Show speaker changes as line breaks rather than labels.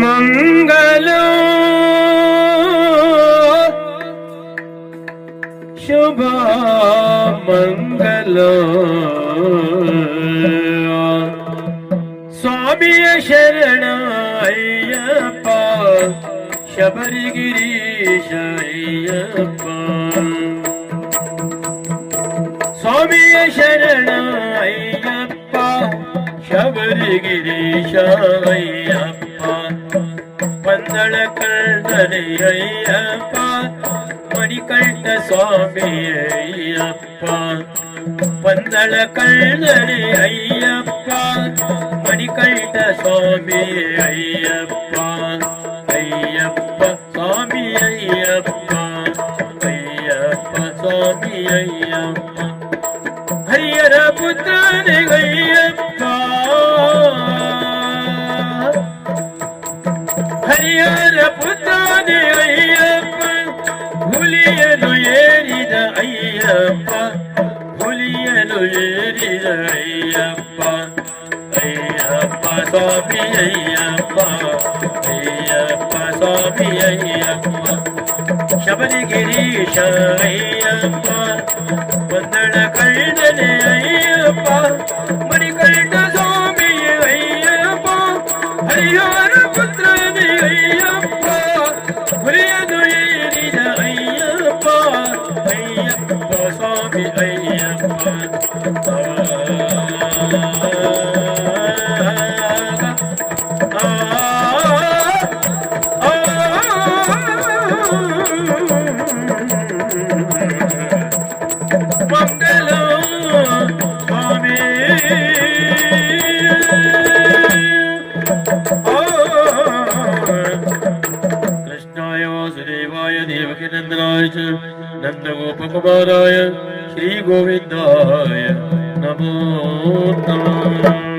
मंगल शुभ मंगल स्वामी शरण अय्यप्पा शबरिगिरीश अय्यप्पा स्वामी शरण अय्यप्पा शबरिगिरीश अय्यप्पा पंदळ कंदरे अय्यप्पा मणिकंठ स्वामी अय्यप्पा पंदळ कंदरे अय्यप्पा मणिकंठ स्वामी अय्यप्पा अय्यप्पा स्वामी अय्यप्पा अय्यप्पा स्वामी अय्यप्पा हरिहर पुत्र अय्यप्पा हरिहर पुत्र अय्यप्पा ಹುಲಿಯಲು ಏರಿದ ಅಯ್ಯಪ್ಪ ಹುಲಿಯಲು ಏರಿದ ಅಯ್ಯಪ್ಪ ಅಯ್ಯಪ್ಪ ಸ್ವಾಮಿ ಅಯ್ಯಪ್ಪ ಅಯ್ಯಪ್ಪ ಸ್ವಾಮಿ ಅಯ್ಯಪ್ಪ ಶಬರಿಗಿರೀಶ ಅಯ್ಯಪ್ಪ ಪಂದಳ ಕಂಡನೆ ಅಯ್ಯಪ್ಪ ಮಣಿಕಂಠ ಸ್ವಾಮಿ ಅಯ್ಯಪ್ಪ ಹರಿಹರ ಪುತ್ರನೇ ಅಯ್ಯಪ್ಪ ಹುಲಿಯಲು ಏರಿದ ಅಯ್ಯಪ್ಪ ಅಯ್ಯಪ್ಪ ಸ್ವಾಮಿ ಅಯ್ಯಪ್ಪ ಮಂಗಲ ಸ್ವಾಮಿ कृष्णाय वासुदेवाय देवकीनन्दनाय च नन्दगोपकुमाराय श्रीगोविन्दाय नमो नमः।